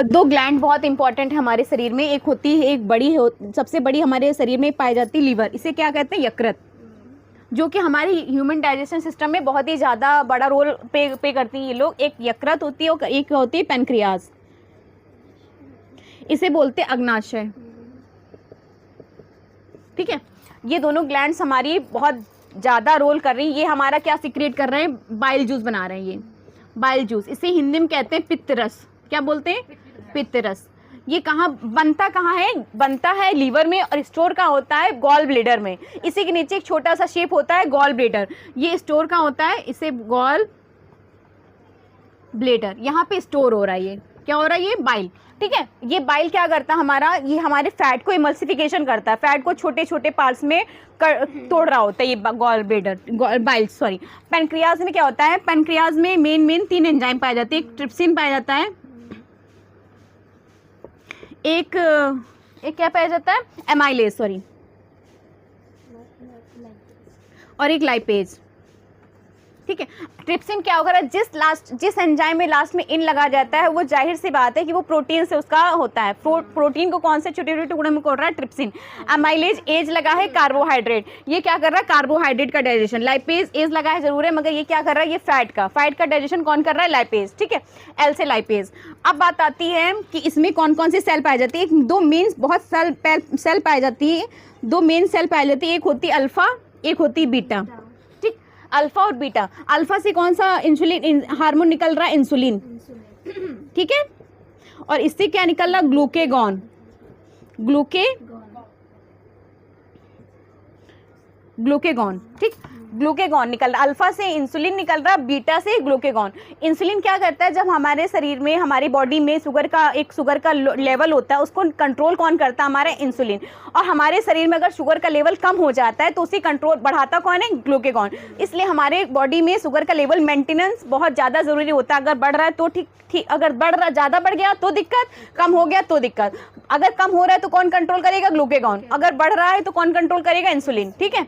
दो ग्लैंड बहुत इंपॉर्टेंट है हमारे शरीर में। एक होती है, एक बड़ी सबसे बड़ी हमारे शरीर में पाई जाती है लीवर, इसे क्या कहते हैं, यकृत, जो कि हमारी ह्यूमन डाइजेशन सिस्टम में बहुत ही ज़्यादा बड़ा रोल पे करती है ये लोग। एक यकृत होती है और एक होती है पेनक्रियाज, इसे बोलते हैं अग्नाशय। ठीक है, ये दोनों ग्लैंड्स हमारी बहुत ज़्यादा रोल कर रही है। ये हमारा क्या सीक्रेट कर रहे हैं, बाइल जूस बना रहे हैं। ये बाइल जूस, इसे हिंदी में कहते हैं पित्तरस। क्या बोलते हैं, पित्तरस। ये कहाँ बनता, कहाँ है, बनता है लीवर में और स्टोर कहाँ होता है, गॉल ब्लेडर में। इसी के नीचे एक छोटा सा शेप होता है गॉल ब्लेडर, ये स्टोर कहाँ होता है, इसे गॉल ब्लेडर, यहाँ पे स्टोर हो रहा है। ये क्या हो रहा है, ये बाइल। ठीक है, ये बाइल क्या करता है हमारा, ये हमारे फैट को इमल्सिफिकेशन करता है, फैट को छोटे छोटे पार्ट्स में तोड़ रहा होता है ये gall bladder, bile sorry. Pancreas में क्या होता है, पेनक्रियाज में मेन 3 एंजाइम पाए जाते हैं। एक ट्रिप्सिन पाया जाता है, एक क्या पाया जाता है, एमाइलेज सॉरी, और एक लाइपेज। ठीक है, ट्रिप्सिन क्या होगा, जिस एंजाइम में लास्ट में इन लगा जाता है, वो जाहिर सी बात है कि वो प्रोटीन से उसका होता है। प्रोटीन को कौन से छोटे छोटे टुकड़े में तोड़ रहा है, ट्रिप्सिन। एमाइलेज एज लगा है कार्बोहाइड्रेट, ये क्या कर रहा है, कार्बोहाइड्रेट का डाइजेशन। लाइपेज एज लगा है जरूर है, मगर ये क्या कर रहा है, ये फैट का डाइजेशन कौन कर रहा है, लाइपेज। ठीक है, एल से लाइपेज। अब बात आती है कि इसमें कौन कौन सी सेल पाई जाती है। दो मेन बहुत सेल पाई जाती है, 2 मेन सेल पाई जाती है, एक होती है अल्फा, एक होती है बीटा। अल्फा और बीटा। अल्फा से कौन सा इंसुलिन हार्मोन निकल रहा है, इंसुलिन। ठीक है, और इससे क्या निकल रहा, ग्लूकेगॉन, ग्लूकेगॉन। ठीक, ग्लूकेगॉन निकल रहा, अल्फा से इंसुलिन निकल रहा, बीटा से ग्लूकेगॉन। इंसुलिन क्या करता है, जब हमारे शरीर में, हमारी बॉडी में शुगर का लेवल होता है, उसको कंट्रोल कौन करता है, हमारा इंसुलिन। और हमारे शरीर में अगर शुगर का लेवल कम हो जाता है तो उसी कंट्रोल बढ़ाता कौन है, ग्लूकेगॉन। इसलिए हमारे बॉडी में शुगर का लेवल मेंटेनेंस बहुत ज़्यादा ज़रूरी होता है। अगर बढ़ रहा है तो ठीक, अगर ज़्यादा बढ़ गया तो दिक्कत, कम हो गया तो दिक्कत। अगर कम हो रहा है तो कौन कंट्रोल करेगा, ग्लूकेगॉन। अगर बढ़ रहा है तो कौन कंट्रोल करेगा, इंसुलिन। ठीक है,